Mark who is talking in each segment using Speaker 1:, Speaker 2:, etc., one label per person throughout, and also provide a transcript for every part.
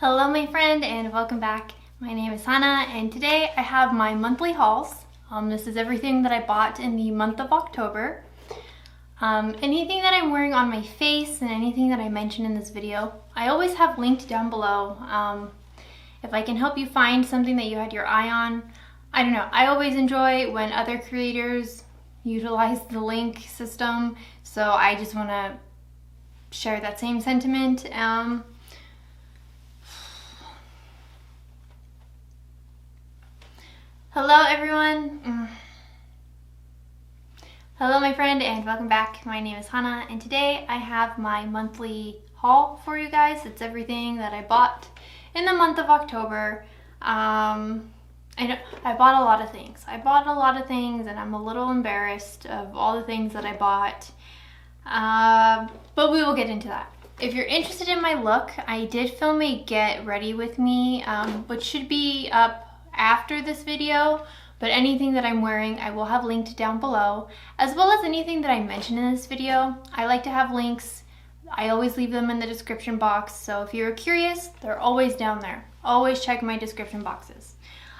Speaker 1: Hello my friend and welcome back. My name is Hannah and today I have my monthly hauls. This is everything that I bought in the month of October. Anything that I'm wearing on my face and anything that I mention in this video, I always have linked down below. If I can help you find something that you had your eye on, I don't know. I always enjoy when other creators utilize the link system, so I just want to share that same sentiment. Hello everyone. Hello my friend and welcome back. My name is Hannah and today I have my monthly haul for you guys. It's everything that I bought in the month of October. I bought a lot of things. And I'm a little embarrassed of all the things that I bought. But we will get into that. If you're interested in my look, I did film a get ready with me, which should be up after this video, but anything that I'm wearing I will have linked down below, as well as anything that I mentioned in this video. I like to have links. I always leave them in the description box, so if you're curious, they're always down there. Always check my description boxes.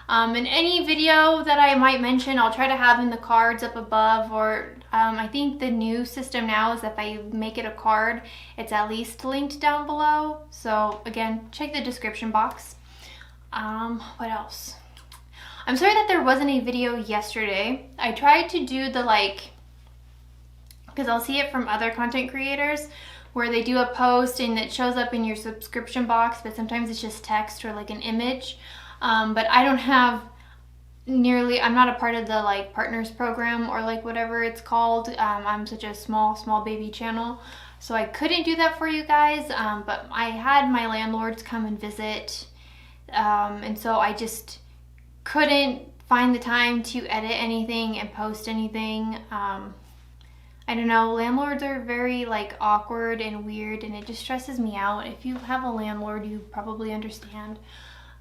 Speaker 1: And any video that I might mention, I'll try to have in the cards up above, or I think the new system now is if I make it a card, it's at least linked down below. So again, check the description box. What else? I'm sorry that there wasn't a video yesterday. I tried to do the because I'll see it from other content creators where they do a post and it shows up in your subscription box, but sometimes it's just text or like an image. But I don't have I'm not a part of the partners program or whatever it's called. I'm such a small baby channel, so I couldn't do that for you guys. But I had my landlords come and visit, and so I just couldn't find the time to edit anything and post anything. I don't know, landlords are very awkward and weird, and it just stresses me out. If you have a landlord, you probably understand.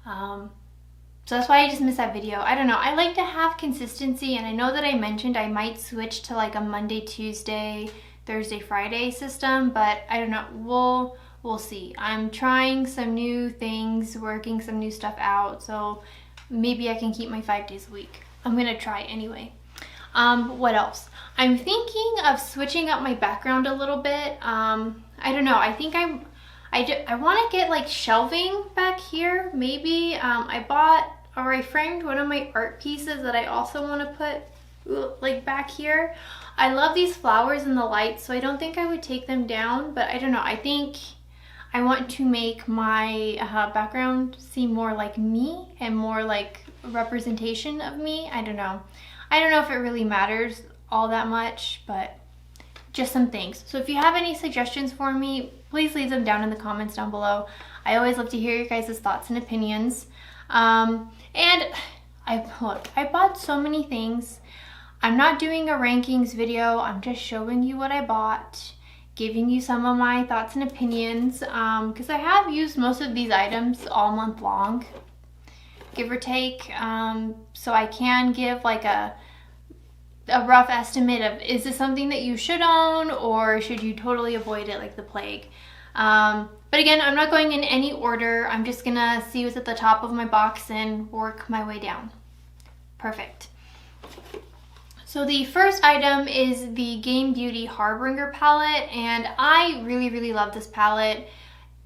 Speaker 1: So that's why I just missed that video. I don't know, I like to have consistency, and I know that I mentioned I might switch to a Monday, Tuesday, Thursday, Friday system, but I don't know, we'll see. I'm trying some new things, working some new stuff out, so maybe I can keep my 5 days a week. I'm gonna try anyway. What else? I'm thinking of switching up my background a little bit. I don't know, I think I want to get shelving back here. Maybe I framed one of my art pieces that I also want to put back here. I love these flowers in the light, so I don't think I would take them down, but I don't know, I think I want to make my background seem more like me and more like a representation of me. I don't know if it really matters all that much, but just some things. So if you have any suggestions for me, please leave them down in the comments down below. I always love to hear your guys' thoughts and opinions. And I bought so many things. I'm not doing a rankings video. I'm just showing you what I bought, giving you some of my thoughts and opinions, because I have used most of these items all month long, give or take, so I can give a rough estimate of, is this something that you should own or should you totally avoid it like the plague. But again, I'm not going in any order. I'm just gonna see what's at the top of my box and work my way down. Perfect. So the first item is the Game Beauty Harbinger palette, and I really love this palette.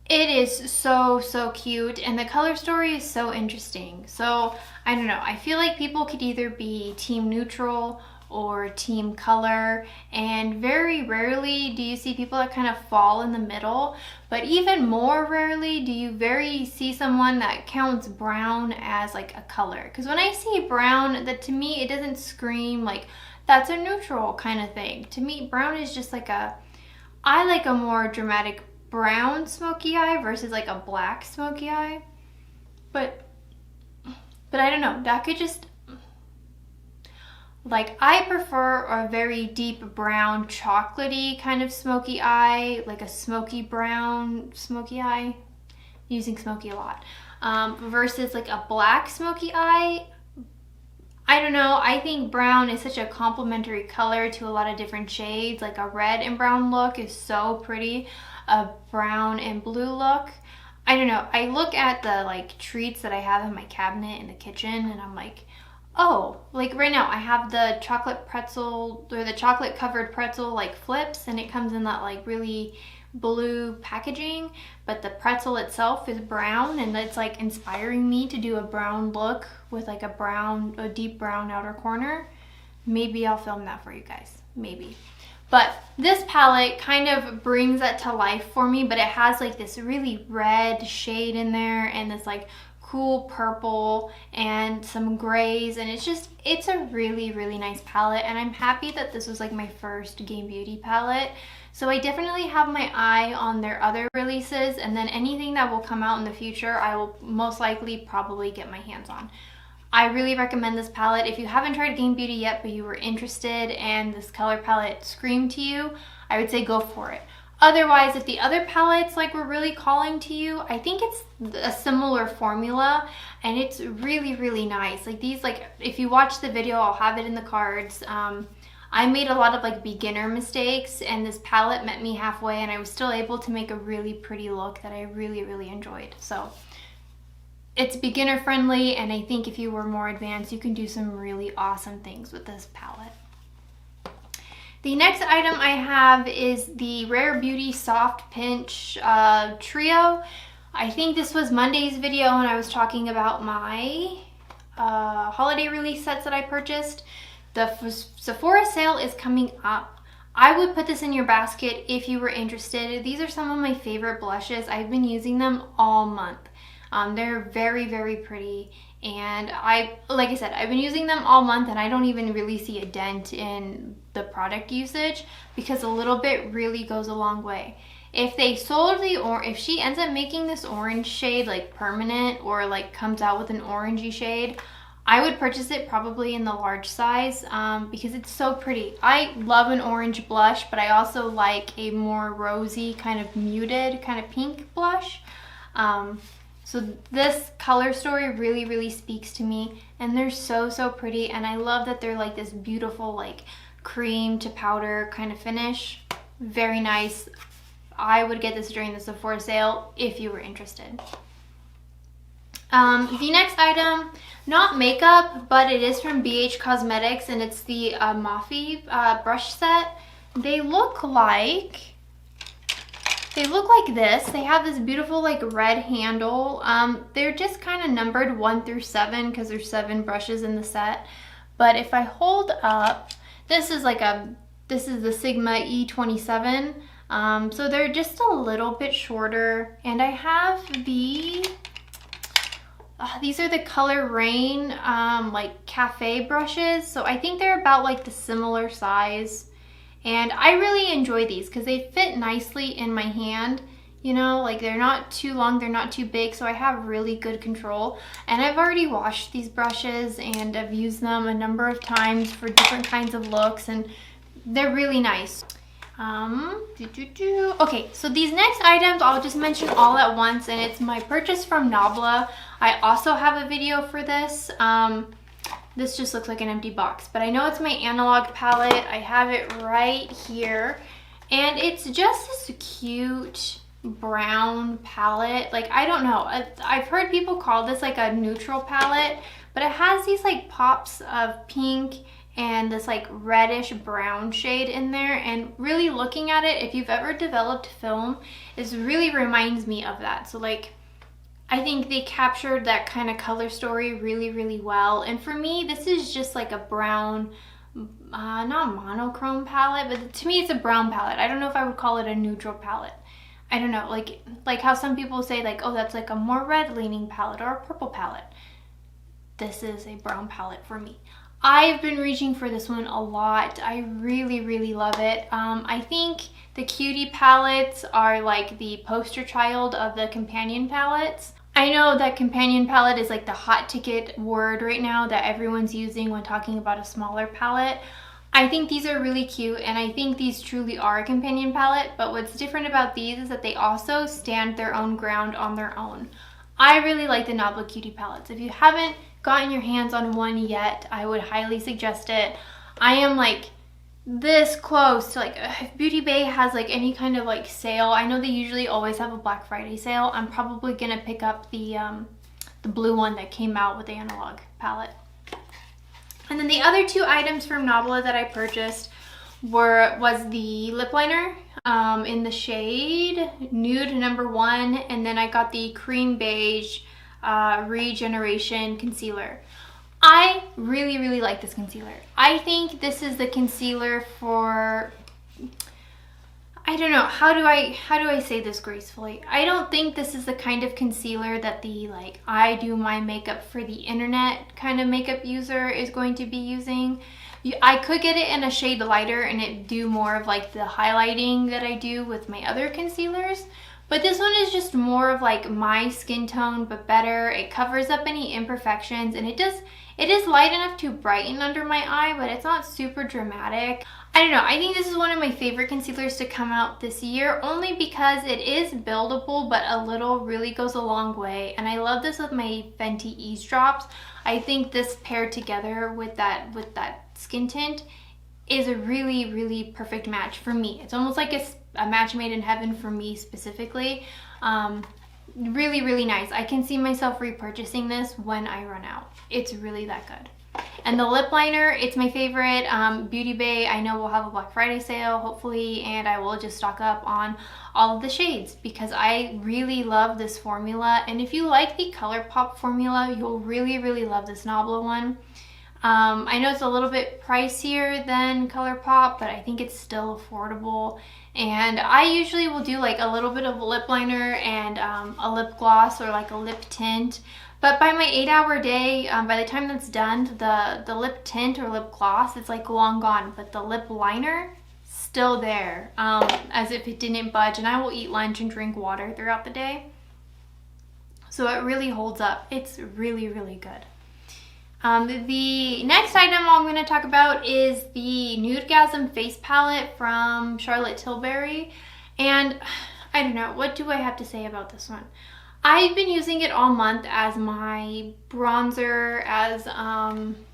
Speaker 1: It is so cute, and the color story is so interesting. So I don't know, I feel like people could either be team neutral or team color, and very rarely do you see people that kind of fall in the middle, but even more rarely do you see someone that counts brown as a color. Because when I see brown, that to me it doesn't scream that's a neutral kind of thing. To me, brown is just I like a more dramatic brown smoky eye versus a black smoky eye. But I don't know, that could just I prefer a very deep brown chocolatey kind of smoky eye, a smoky brown smoky eye, using smoky a lot, versus a black smoky eye. I don't know, I think brown is such a complementary color to a lot of different shades. A red and brown look is so pretty. A brown and blue look. I don't know, I look at the like treats that I have in my cabinet in the kitchen and I'm like, oh, like right now I have the chocolate pretzel or the chocolate covered pretzel like flips, and it comes in that like really blue packaging, but the pretzel itself is brown, and it's like inspiring me to do a brown look with like a deep brown outer corner. Maybe I'll film that for you guys, maybe. But this palette kind of brings that to life for me, but it has like this really red shade in there and this like cool purple and some grays, and it's a really nice palette, and I'm happy that this was like my first Game Beauty palette. So I definitely have my eye on their other releases, and then anything that will come out in the future I will most likely probably get my hands on. I really recommend this palette. If you haven't tried Game Beauty yet but you were interested and this color palette screamed to you, I would say go for it. Otherwise, if the other palettes like were really calling to you, I think it's a similar formula and it's really nice. Like these, like if you watch the video, I'll have it in the cards. I made a lot of like beginner mistakes, and this palette met me halfway, and I was still able to make a really pretty look that I really enjoyed. So it's beginner friendly, and I think if you were more advanced, you can do some really awesome things with this palette. The next item I have is the Rare Beauty Soft Pinch Trio. I think this was Monday's video when I was talking about my holiday release sets that I purchased. The Sephora sale is coming up. I would put this in your basket if you were interested. These are some of my favorite blushes. I've been using them all month. They're very pretty, and like I said, I've been using them all month, and I don't even really see a dent in the product usage because a little bit really goes a long way. If they sold if she ends up making this orange shade like permanent, or like comes out with an orangey shade, I would purchase it probably in the large size because it's so pretty. I love an orange blush, but I also like a more rosy kind of muted kind of pink blush. So this color story really speaks to me, and they're so pretty, and I love that they're like this beautiful like cream to powder kind of finish. Very nice. I would get this during the Sephora sale if you were interested. The next item, not makeup, but it is from BH Cosmetics, and it's the Morpheus brush set. They look like this. They have this beautiful like red handle. They're just kind of numbered 1 through 7 because there's 7 brushes in the set. But if I hold up, this is the Sigma E27. So they're just a little bit shorter, and I have these are the Color Rain like cafe brushes. So I think they're about like the similar size. And I really enjoy these because they fit nicely in my hand. You know, like they're not too long, they're not too big, so I have really good control. And I've already washed these brushes and I've used them a number of times for different kinds of looks, and they're really nice. Okay, so these next items I'll just mention all at once, and it's my purchase from Nabla. I also have a video for this. This just looks like an empty box, but I know it's my analog palette. I have it right here, and it's just this cute brown palette. Like, I don't know, I've heard people call this like a neutral palette, but it has these like pops of pink and this like reddish brown shade in there, and really looking at it, if you've ever developed film, this really reminds me of that. So like, I think they captured that kind of color story really well. And for me, this is just like a brown, not monochrome palette, but to me it's a brown palette. I don't know if I would call it a neutral palette. I don't know, like how some people say like, oh, that's like a more red leaning palette or a purple palette. This is a brown palette for me. I've been reaching for this one a lot. I really love it. I think the Cutie palettes are like the poster child of the companion palettes. I know that companion palette is like the hot ticket word right now that everyone's using when talking about a smaller palette. I think these are really cute, and I think these truly are a companion palette, but what's different about these is that they also stand their own ground on their own. I really like the Nabla Cutie palettes. If you haven't gotten your hands on one yet, I would highly suggest it. I am like this close to like, if Beauty Bay has like any kind of like sale, I know they usually always have a Black Friday sale. I'm probably gonna pick up the blue one that came out with the analog palette. And then the other two items from Nabla that I purchased was the lip liner in the shade Nude number 1, and then I got the Cream Beige Regeneration Concealer. I really, really like this concealer. I think this is the concealer for, I don't know, how do I say this gracefully? I don't think this is the kind of concealer that the like I do my makeup for the internet kind of makeup user is going to be using. I could get it in a shade lighter and it do more of like the highlighting that I do with my other concealers. But this one is just more of like my skin tone, but better. It covers up any imperfections, and it is light enough to brighten under my eye, but it's not super dramatic. I don't know, I think this is one of my favorite concealers to come out this year, only because it is buildable, but a little really goes a long way. And I love this with my Fenty Eavesdrops. I think this paired together with that skin tint is a really, really perfect match for me. It's almost like it's a match made in heaven for me specifically. Really, really nice. I can see myself repurchasing this when I run out. It's really that good. And the lip liner, it's my favorite. Beauty Bay, I know we'll have a Black Friday sale, hopefully, and I will just stock up on all of the shades because I really love this formula. And if you like the ColourPop formula, you'll really, really love this Nabla one. I know it's a little bit pricier than ColourPop, but I think it's still affordable. And I usually will do like a little bit of lip liner and a lip gloss or like a lip tint. But by my 8-hour day, by the time that's done, the lip tint or lip gloss, it's like long gone. But the lip liner, still there, as if it didn't budge. And I will eat lunch and drink water throughout the day. So it really holds up. It's really, really good. The next item I'm going to talk about is the Nudegasm face palette from Charlotte Tilbury. And I don't know, what do I have to say about this one? I've been using it all month as my bronzer, as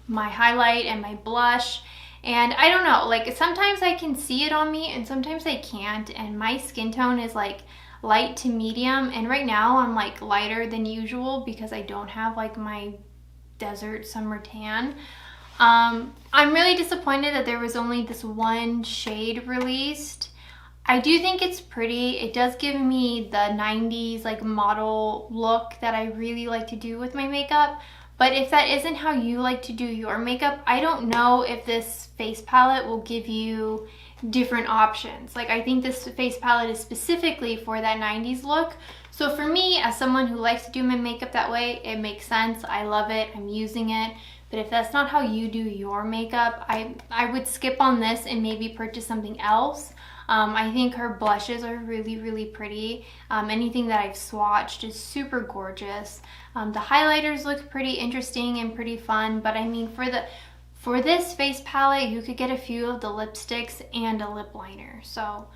Speaker 1: my highlight and my blush. And I don't know, like sometimes I can see it on me and sometimes I can't. And my skin tone is like light to medium. And right now I'm like lighter than usual because I don't have like my desert summer tan. I'm really disappointed that there was only this one shade released. I do think it's pretty. It does give me the 90s like model look that I really like to do with my makeup. But if that isn't how you like to do your makeup, I don't know if this face palette will give you different options. Like I think this face palette is specifically for that 90s look. So for me, as someone who likes to do my makeup that way, it makes sense. I love it. I'm using it. But if that's not how you do your makeup, I would skip on this and maybe purchase something else. I think her blushes are really, really pretty. Anything that I've swatched is super gorgeous. The highlighters look pretty interesting and pretty fun. But I mean, for this face palette, you could get a few of the lipsticks and a lip liner. So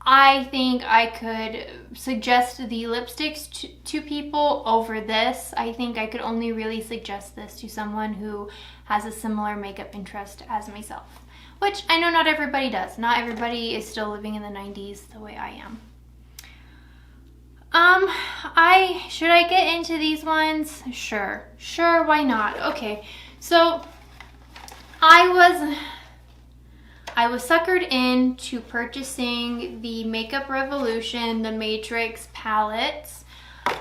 Speaker 1: I think I could suggest the lipsticks to people over this. I think I could only really suggest this to someone who has a similar makeup interest as myself, which I know not everybody does. Not everybody is still living in the 90s the way I am. Should I get into these ones? Sure, why not? Okay, so I was suckered into purchasing the Makeup Revolution, the Matrix palettes.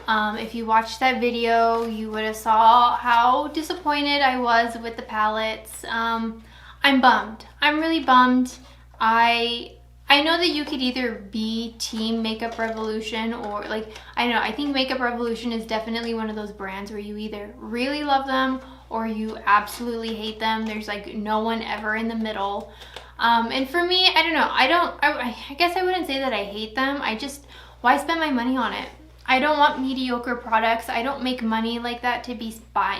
Speaker 1: If you watched that video, you would have saw how disappointed I was with the palettes. I'm bummed. I'm really bummed. I know that you could either be team Makeup Revolution or like, I don't know, I think Makeup Revolution is definitely one of those brands where you either really love them or you absolutely hate them. There's like no one ever in the middle. And for me, I don't know, I guess I wouldn't say that I hate them. Why spend my money on it? I don't want mediocre products. I don't make money like that to be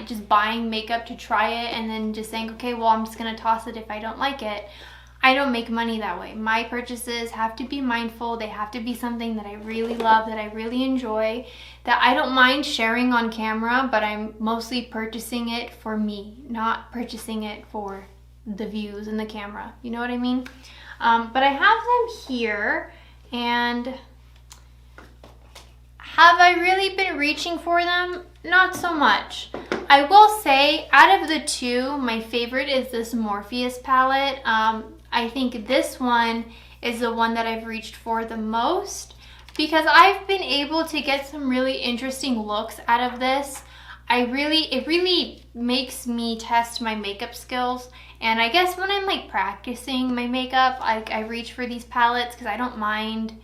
Speaker 1: just buying makeup to try it and then just saying, okay, well, I'm just gonna toss it if I don't like it. I don't make money that way. My purchases have to be mindful. They have to be something that I really love, that I really enjoy, that I don't mind sharing on camera, but I'm mostly purchasing it for me, not purchasing it for the views and the camera. You know what I mean? But I have them here, and have I really been reaching for them? Not so much. I will say, out of the two, my favorite is this Morpheus palette. I think this one is the one that I've reached for the most because I've been able to get some really interesting looks out of this. It really makes me test my makeup skills. And I guess when I'm like practicing my makeup, I reach for these palettes because I don't mind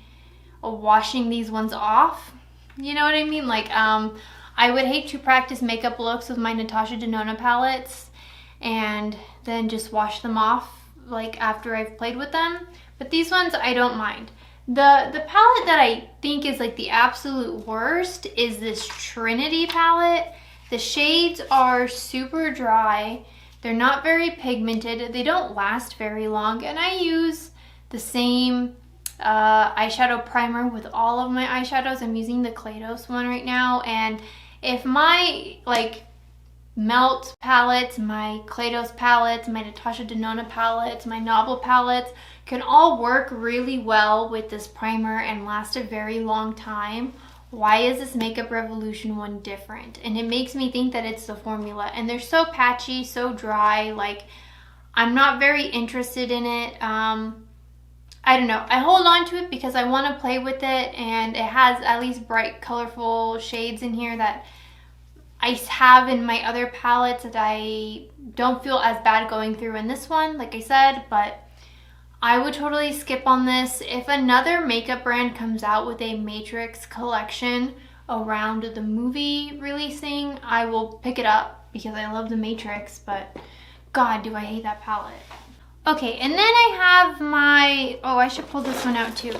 Speaker 1: washing these ones off. You know what I mean? Like, I would hate to practice makeup looks with my Natasha Denona palettes and then just wash them off like after I've played with them. But these ones I don't mind. The palette that I think is like the absolute worst is this Trinity palette. The shades are super dry. They're not very pigmented. They don't last very long. And I use the same eyeshadow primer with all of my eyeshadows. I'm using the Kaleidos one right now. And if my like Melt palettes, my Kaleidos palettes, my Natasha Denona palettes, my Nabla palettes can all work really well with this primer and last a very long time, why is this Makeup Revolution one different? And it makes me think that it's the formula. And they're so patchy, so dry, like I'm not very interested in it. I don't know. I hold on to it because I want to play with it, and it has at least bright, colorful shades in here that I have in my other palettes that I don't feel as bad going through in this one, like I said, but I would totally skip on this. If another makeup brand comes out with a Matrix collection around the movie releasing, I will pick it up because I love the Matrix, but God, do I hate that palette. Okay, and then I have my, oh, I should pull this one out too.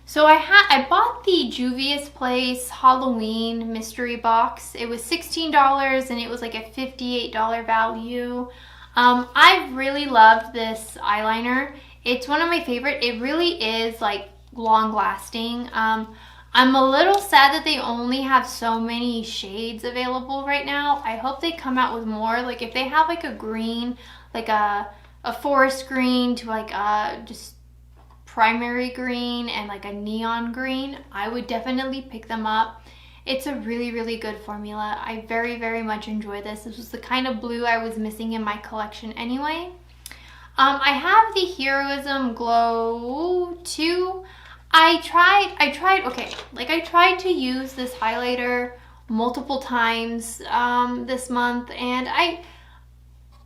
Speaker 1: So I bought the Juvia's Place Halloween mystery box. It was $16 and it was like a $58 value. I've really loved this eyeliner. It's one of my favorite. It really is like long lasting. I'm a little sad that they only have so many shades available right now. I hope they come out with more. Like if they have like a green, like a forest green to like just primary green and like a neon green, I would definitely pick them up. It's a really, really good formula. I very, very much enjoy this. This was the kind of blue I was missing in my collection anyway. I have the Heroism Glow 2. I tried to use this highlighter multiple times this month, and I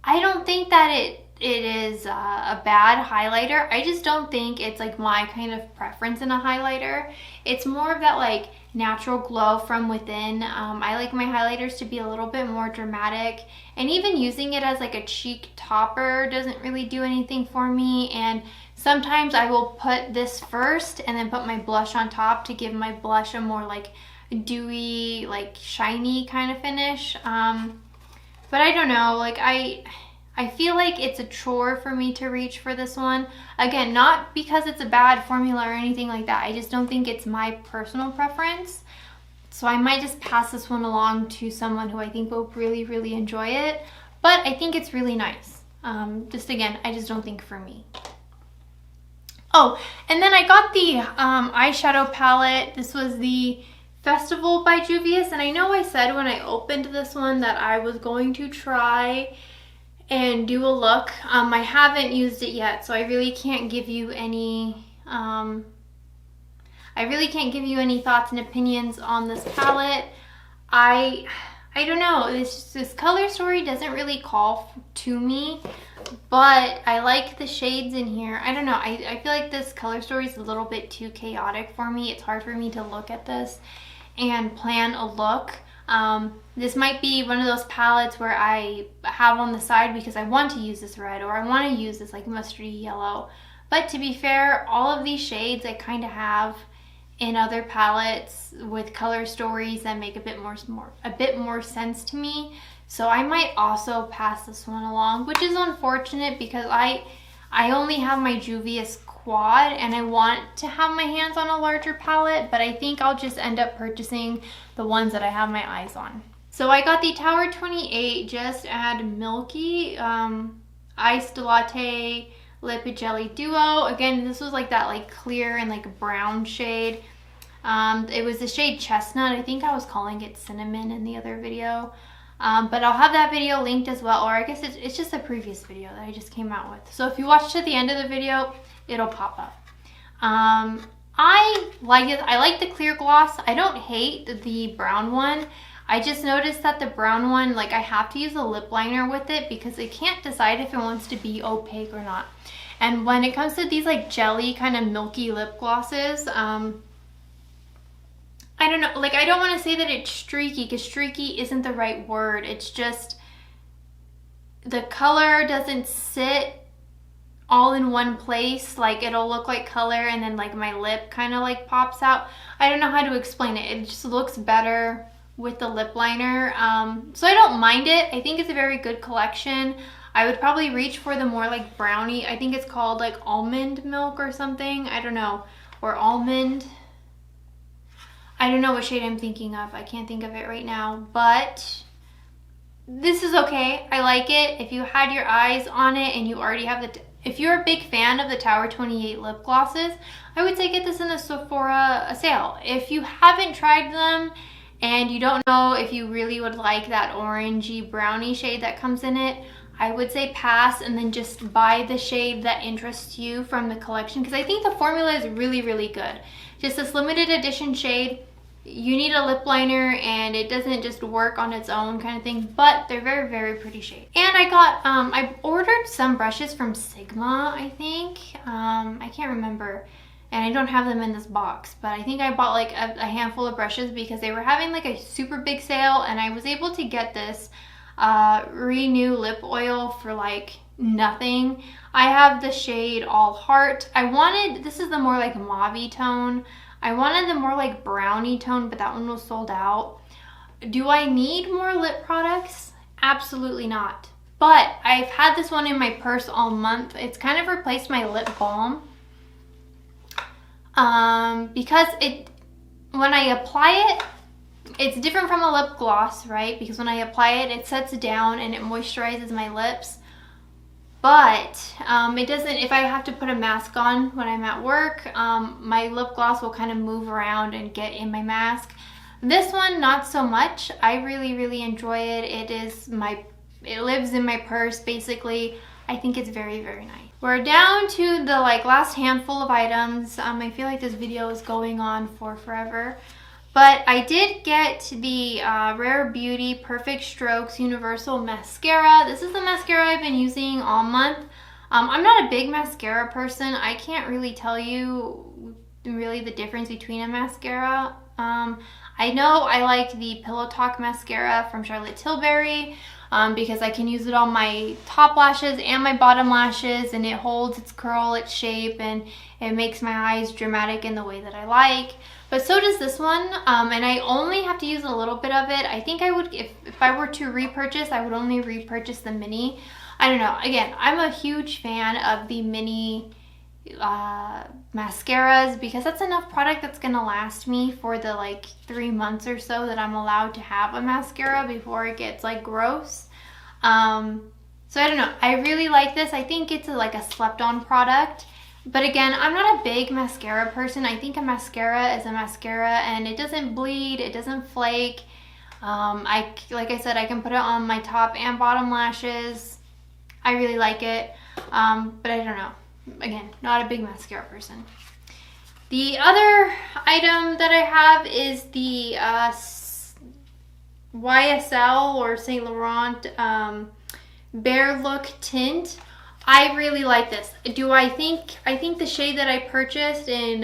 Speaker 1: don't think that it is a bad highlighter. I just don't think it's like my kind of preference in a highlighter. It's more of that like natural glow from within. I like my highlighters to be a little bit more dramatic, and even using it as like a cheek topper doesn't really do anything for me. And sometimes I will put this first and then put my blush on top to give my blush a more like dewy, like shiny kind of finish. But I don't know, like I feel like it's a chore for me to reach for this one. Again, not because it's a bad formula or anything like that. I just don't think it's my personal preference. So I might just pass this one along to someone who I think will really, really enjoy it. But I think it's really nice. Just again, I just don't think for me. Oh, and then I got the eyeshadow palette. This was the Festival by Juvia's. And I know I said when I opened this one that I was going to try and do a look. I haven't used it yet, so I really can't give you any thoughts and opinions on this palette. I don't know, this color story doesn't really call to me, but I like the shades in here. I don't know, I feel like this color story is a little bit too chaotic for me. It's hard for me to look at this and plan a look. This might be one of those palettes where I have on the side because I want to use this red, or I want to use this like mustardy yellow. But to be fair, all of these shades I kind of have in other palettes with color stories that make a bit more sense to me. So I might also pass this one along, which is unfortunate because I only have my Juvia's Quad and I want to have my hands on a larger palette, but I think I'll just end up purchasing the ones that I have my eyes on. So I got the Tower 28 Just Add Milky Iced Latte Lip Jelly Duo. Again, this was like that like clear and like brown shade. It was the shade Chestnut. I think I was calling it Cinnamon in the other video. But I'll have that video linked as well, or I guess it's just a previous video that I just came out with. So if you watch to the end of the video, it'll pop up. I like it. I like the clear gloss. I don't hate the brown one. I just noticed that the brown one, like I have to use a lip liner with it because it can't decide if it wants to be opaque or not. And when it comes to these like jelly kind of milky lip glosses, I don't know, like I don't want to say that it's streaky because streaky isn't the right word. It's just the color doesn't sit all in one place. Like it'll look like color and then like my lip kind of like pops out. I don't know how to explain it. It just looks better with the lip liner. So I don't mind it. I think it's a very good collection. I would probably reach for the more like brownie. I think it's called like almond milk or something. I don't know. Or almond. I don't know what shade I'm thinking of. I can't think of it right now, but this is okay. I like it. If you had your eyes on it and you already have if you're a big fan of the Tower 28 lip glosses, I would say get this in the Sephora sale. If you haven't tried them and you don't know if you really would like that orangey brownie shade that comes in it, I would say pass and then just buy the shade that interests you from the collection, because I think the formula is really, really good. Just this limited edition shade, you need a lip liner and it doesn't just work on its own kind of thing, but they're very, very pretty shades. And I got, I ordered some brushes from Sigma, I think. I can't remember. And I don't have them in this box, but I think I bought like a handful of brushes because they were having like a super big sale, and I was able to get this Renew lip oil for like nothing. I have the shade All Heart. This is the more like mauve tone. I wanted the more like brownie tone, but that one was sold out. Do I need more lip products? Absolutely not. But I've had this one in my purse all month. It's kind of replaced my lip balm. Because when I apply it, it's different from a lip gloss, right? Because when I apply it, it sets down and it moisturizes my lips. But it doesn't, if I have to put a mask on when I'm at work, my lip gloss will kind of move around and get in my mask. This one, not so much. I really, really enjoy it. It lives in my purse, basically. I think it's very, very nice. We're down to the like last handful of items. I feel like this video is going on for forever. But I did get the Rare Beauty Perfect Strokes Universal Mascara. This is the mascara I've been using all month. I'm not a big mascara person. I can't really tell you really the difference between a mascara. I know I like the Pillow Talk mascara from Charlotte Tilbury because I can use it on my top lashes and my bottom lashes, and it holds its curl, its shape, and it makes my eyes dramatic in the way that I like. But so does this one, and I only have to use a little bit of it. I think I would, if I were to repurchase, I would only repurchase the mini. I don't know. Again, I'm a huge fan of the mini mascaras because that's enough product that's gonna last me for the like 3 months or so that I'm allowed to have a mascara before it gets like gross. So I don't know. I really like this. I think it's like a slept-on product. But again, I'm not a big mascara person. I think a mascara is a mascara and it doesn't bleed, it doesn't flake. Like I said, I can put it on my top and bottom lashes. I really like it, but I don't know. Again, not a big mascara person. The other item that I have is the YSL or Saint Laurent Bare Look Tint. I really like this. I think the shade that I purchased in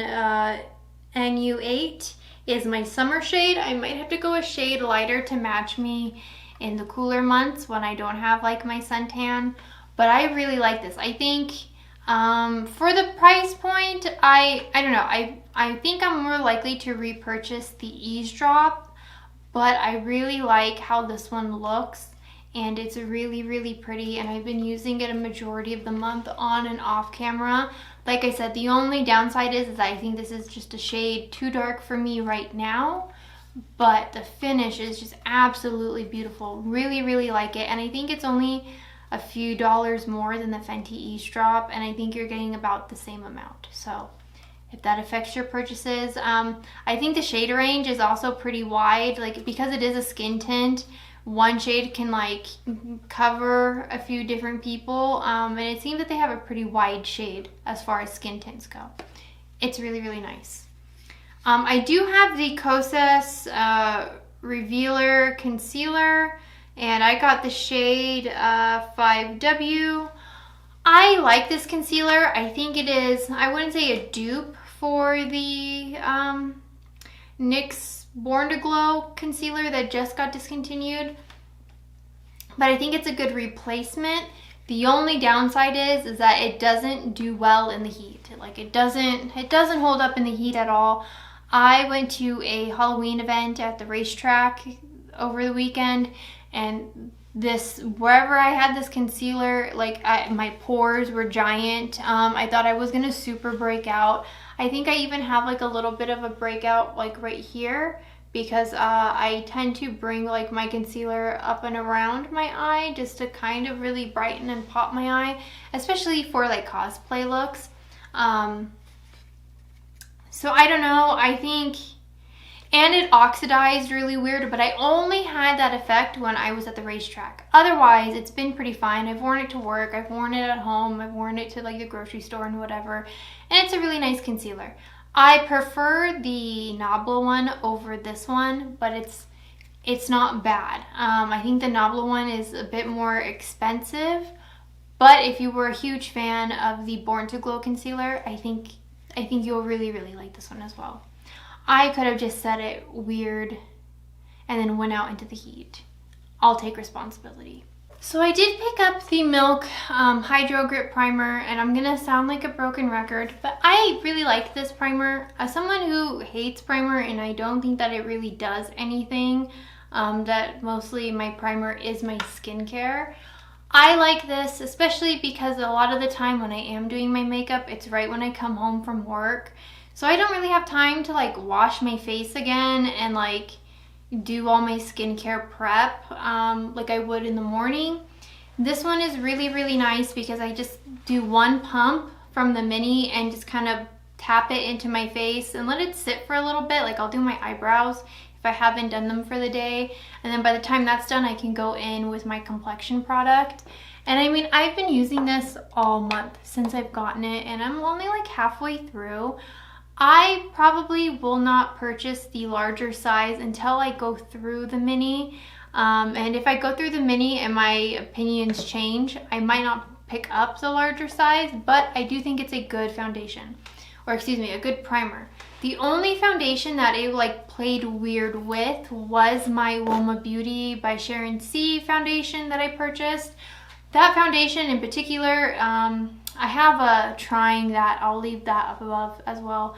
Speaker 1: NU8 is my summer shade. I might have to go a shade lighter to match me in the cooler months when I don't have like my suntan. But I really like this. I think for the price point, I don't know. I think I'm more likely to repurchase the Eavesdrop, but I really like how this one looks. And it's really, really pretty, and I've been using it a majority of the month on and off camera. Like I said, the only downside is I think this is just a shade too dark for me right now, but the finish is just absolutely beautiful. Really, really like it, and I think it's only a few dollars more than the Fenty Ease Drop, and I think you're getting about the same amount. So if that affects your purchases, I think the shade range is also pretty wide, like because it is a skin tint, one shade can like cover a few different people, and it seems that they have a pretty wide shade as far as skin tints go. It's really, really nice. I do have the Kosas Revealer Concealer, and I got the shade 5W. I like this concealer. I think it is, I wouldn't say a dupe for the NYX Born to Glow concealer that just got discontinued, but I think it's a good replacement. The only downside is that it doesn't do well in the heat. Like it doesn't hold up in the heat at all. I went to a Halloween event at the racetrack over the weekend, and wherever I had this concealer, like my pores were giant. I thought I was gonna super break out. I think I even have like a little bit of a breakout like right here, because I tend to bring like my concealer up and around my eye just to kind of really brighten and pop my eye, especially for like cosplay looks. So I don't know, I think, and it oxidized really weird, but I only had that effect when I was at the racetrack. Otherwise, it's been pretty fine. I've worn it to work, I've worn it at home, I've worn it to like the grocery store and whatever, and it's a really nice concealer. I prefer the Nabla one over this one, but it's not bad. I think the Nabla one is a bit more expensive, but if you were a huge fan of the Born to Glow concealer, I think you'll really, really like this one as well. I could have just said it weird and then went out into the heat. I'll take responsibility. So I did pick up the Milk Hydro Grip Primer, and I'm gonna sound like a broken record, but I really like this primer. As someone who hates primer, and I don't think that it really does anything, that mostly my primer is my skincare, I like this, especially because a lot of the time when I am doing my makeup, it's right when I come home from work. So I don't really have time to like wash my face again and like do all my skincare prep like I would in the morning. This one is really, really nice because I just do one pump from the mini and just kind of tap it into my face and let it sit for a little bit. Like I'll do my eyebrows if I haven't done them for the day, and then by the time that's done, I can go in with my complexion product. And I mean, I've been using this all month since I've gotten it, and I'm only like halfway through. I probably will not purchase the larger size until I go through the mini. And if I go through the mini and my opinions change, I might not pick up the larger size, but I do think it's a good foundation, or excuse me, a good primer. The only foundation that it like played weird with was my Woma Beauty by Sharon C foundation that I purchased. That foundation in particular, I have a trying that, I'll leave that up above as well,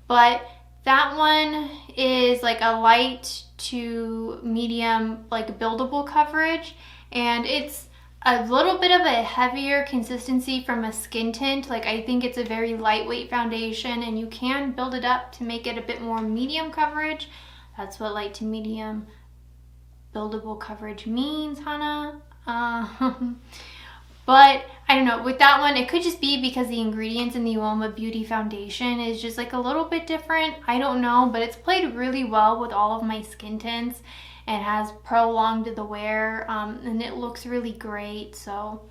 Speaker 1: but that one is like a light to medium like buildable coverage, and it's a little bit of a heavier consistency from a skin tint. Like I think it's a very lightweight foundation, and you can build it up to make it a bit more medium coverage. That's what light to medium buildable coverage means, Hannah. But I don't know, with that one, it could just be because the ingredients in the Woma Beauty foundation is just like a little bit different. I don't know, but it's played really well with all of my skin tints and has prolonged the wear, and it looks really great. So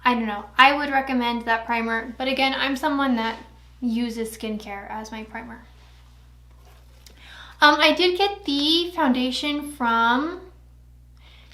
Speaker 1: I don't know, I would recommend that primer, but again, I'm someone that uses skincare as my primer. I did get the foundation from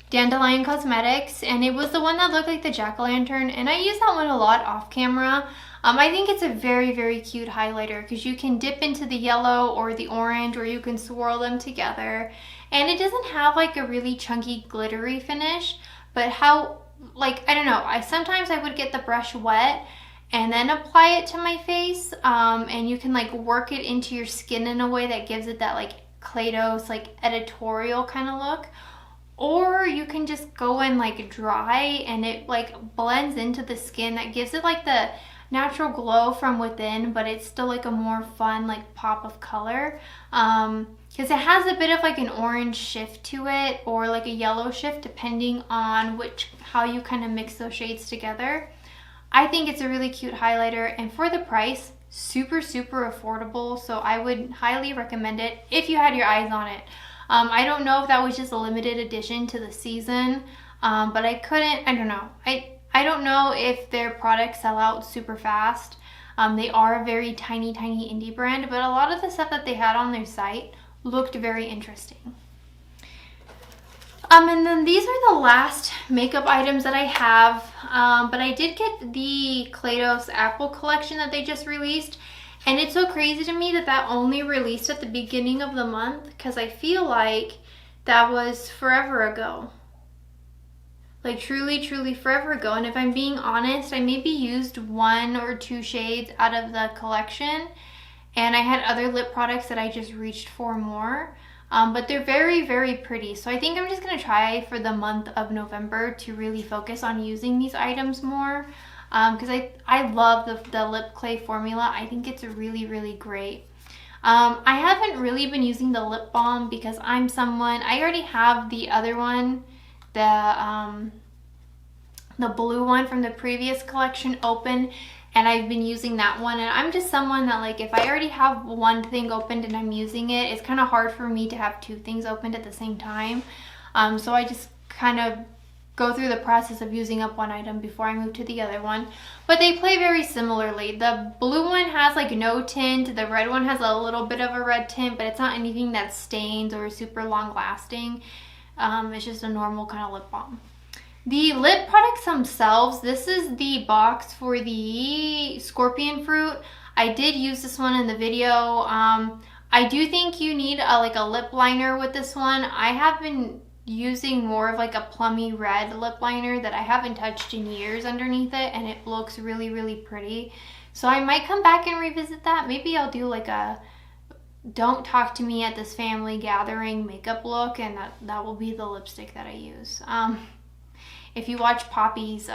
Speaker 1: Dandelion Cosmetics, and it was the one that looked like the jack-o'-lantern, and I use that one a lot off camera. I think it's a very, very cute highlighter because you can dip into the yellow or the orange, or you can swirl them together, and it doesn't have like a really chunky glittery finish, but how, like, I don't know, sometimes I would get the brush wet and then apply it to my face, and you can like work it into your skin in a way that gives it that like Play-Doh's like editorial kind of look. Or you can just go in like dry and it like blends into the skin. That gives it like the natural glow from within, but it's still like a more fun like pop of color. because it has a bit of like an orange shift to it, or like a yellow shift, depending on how you kind of mix those shades together. I think it's a really cute highlighter, and for the price, super affordable. So I would highly recommend it if you had your eyes on it. I don't know if that was just a limited edition to the season, but I don't know. I don't know if their products sell out super fast. They are a very tiny indie brand, but a lot of the stuff that they had on their site looked very interesting. And then these are the last makeup items that I have, but I did get the Claydos Apple collection that they just released, and it's so crazy to me that that only released at the beginning of the month, because I feel like that was forever ago. Like truly forever ago. And if I'm being honest, I maybe used 1 or 2 shades out of the collection, and I had other lip products that I just reached for more. But they're very pretty. So I think I'm just going to try for the month of November to really focus on using these items more. Because I love the lip clay formula. I think it's really great. I haven't really been using the lip balm because I already have the other one, the blue one from the previous collection open, and I've been using that one. And I'm just someone that, like, if I already have one thing opened and I'm using it, it's kind of hard for me to have 2 things opened at the same time. So I just kind of go through the process of using up one item before I move to the other one. But they play very similarly. The blue one has like no tint, the red one has a little bit of a red tint, but it's not anything that stains or super long lasting. It's just a normal kind of lip balm. The lip products themselves, this is the box for the Scorpion Fruit. I did use this one in the video. I do think you need a lip liner with this one. I have been using more of like a plummy red lip liner that I haven't touched in years underneath it, and it looks really pretty. So I might come back and revisit that. Maybe I'll do like a don't talk to me at this family gathering makeup look, and that will be the lipstick that I use. If you watch Poppy's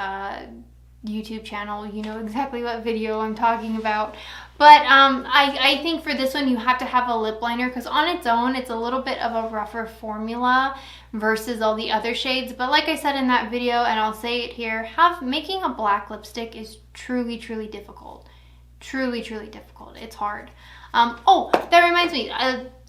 Speaker 1: YouTube channel, you know exactly what video I'm talking about. But I think for this one you have to have a lip liner, because on its own it's a little bit of a rougher formula versus all the other shades. But like I said in that video, and I'll say it here, making a black lipstick is truly difficult. Truly difficult. It's hard. Oh, that reminds me,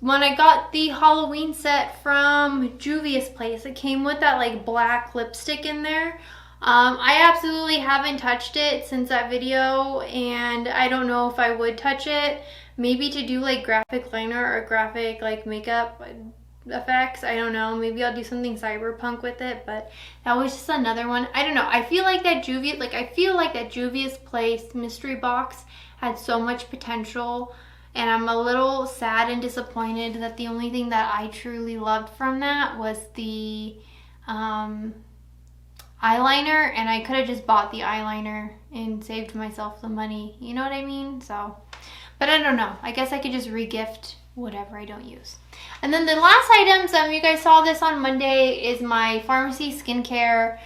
Speaker 1: when I got the Halloween set from Juvia's Place, it came with that like black lipstick in there. I absolutely haven't touched it since that video, and I don't know if I would touch it. Maybe to do like graphic liner or graphic like makeup effects. I don't know. Maybe I'll do something cyberpunk with it, but that was just another one. I don't know. I feel like that Juvia's Place mystery box had so much potential, and I'm a little sad and disappointed that the only thing that I truly loved from that was the eyeliner, and I could have just bought the eyeliner and saved myself the money, you know what I mean? So, but I don't know, I guess I could just re-gift whatever I don't use. And then the last items, you guys saw this on Monday, is my pharmacy skincare.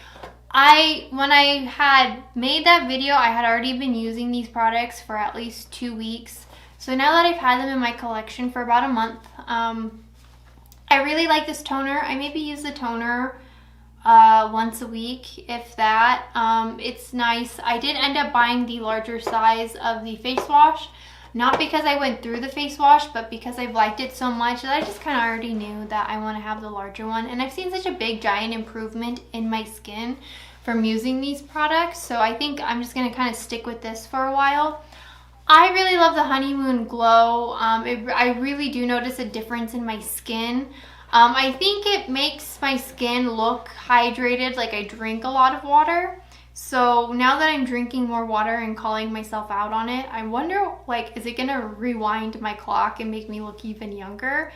Speaker 1: When I had made that video, I had already been using these products for at least 2 weeks. So now that I've had them in my collection for about a month, I really like this toner. I maybe use the toner once a week, if that. It's nice. I did end up buying the larger size of the face wash, not because I went through the face wash, but because I've liked it so much that I just kind of already knew that I want to have the larger one. And I've seen such a big giant improvement in my skin from using these products, so I think I'm just going to kind of stick with this for a while. I really love the Honeymoon Glow. I really do notice a difference in my skin. I think it makes my skin look hydrated, like I drink a lot of water. So now that I'm drinking more water and calling myself out on it, I wonder, like, is it gonna rewind my clock and make me look even younger?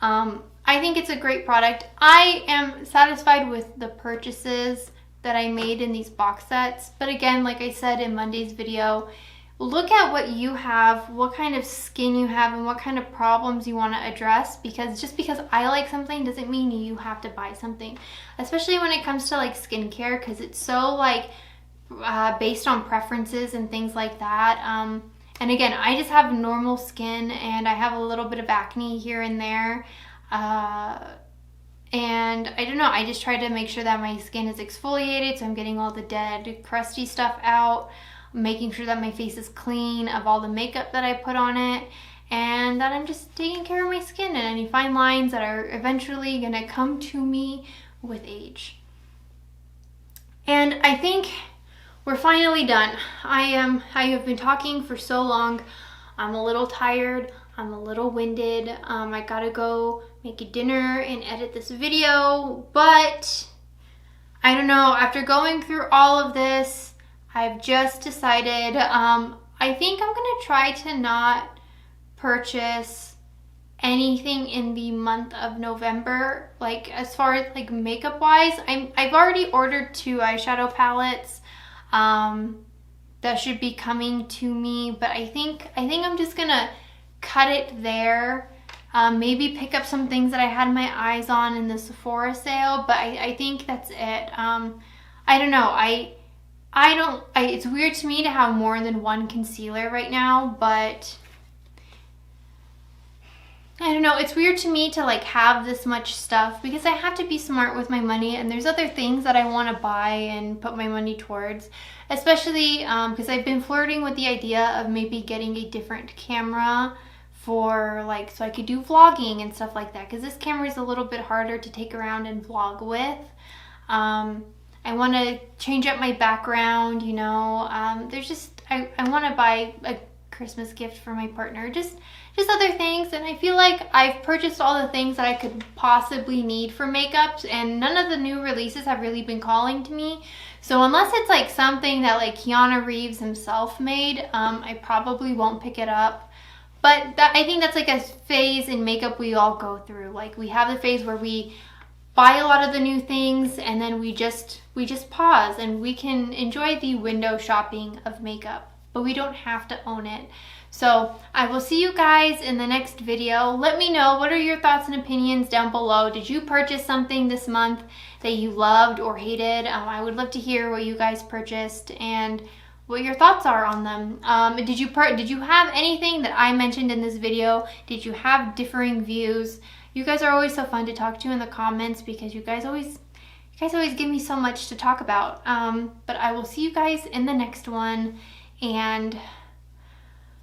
Speaker 1: I think it's a great product. I am satisfied with the purchases that I made in these box sets. But again, like I said in Monday's video, look at what you have, what kind of skin you have, and what kind of problems you want to address, because just because I like something doesn't mean you have to buy something, especially when it comes to like skincare, because it's so like based on preferences and things like that. And again, I just have normal skin and I have a little bit of acne here and there. And I don't know, I just try to make sure that my skin is exfoliated, so I'm getting all the dead, crusty stuff out, making sure that my face is clean of all the makeup that I put on it, and that I'm just taking care of my skin and any fine lines that are eventually gonna come to me with age. And I think we're finally done. I have been talking for so long. I'm a little tired. I'm a little winded. I gotta go make a dinner and edit this video, but I don't know, after going through all of this, I've just decided, I think I'm gonna try to not purchase anything in the month of November, like as far as like makeup wise. I've already ordered 2 eyeshadow palettes that should be coming to me, but I think I'm just gonna cut it there. Maybe pick up some things that I had my eyes on in the Sephora sale, but I think that's it. I don't know, it's weird to me to have more than one concealer right now, but I don't know, it's weird to me to like have this much stuff because I have to be smart with my money, and there's other things that I want to buy and put my money towards, especially because I've been flirting with the idea of maybe getting a different camera for like, so I could do vlogging and stuff like that, because this camera is a little bit harder to take around and vlog with. I want to change up my background, you know, there's just, I want to buy a Christmas gift for my partner, just other things, and I feel like I've purchased all the things that I could possibly need for makeup, and none of the new releases have really been calling to me. So unless it's like something that like Keanu Reeves himself made, I probably won't pick it up. But I think that's like a phase in makeup we all go through. Like we have the phase where we buy a lot of the new things and then we just pause, and we can enjoy the window shopping of makeup, but we don't have to own it. So I will see you guys in the next video. Let me know, what are your thoughts and opinions down below? Did you purchase something this month that you loved or hated? I would love to hear what you guys purchased and what your thoughts are on them. Did you have anything that I mentioned in this video? Did you have differing views? You guys are always so fun to talk to in the comments because you guys always give me so much to talk about. But I will see you guys in the next one. And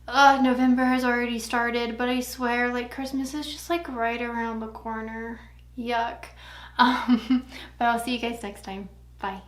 Speaker 1: November has already started, but I swear, like, Christmas is just like right around the corner. Yuck. But I'll see you guys next time. Bye.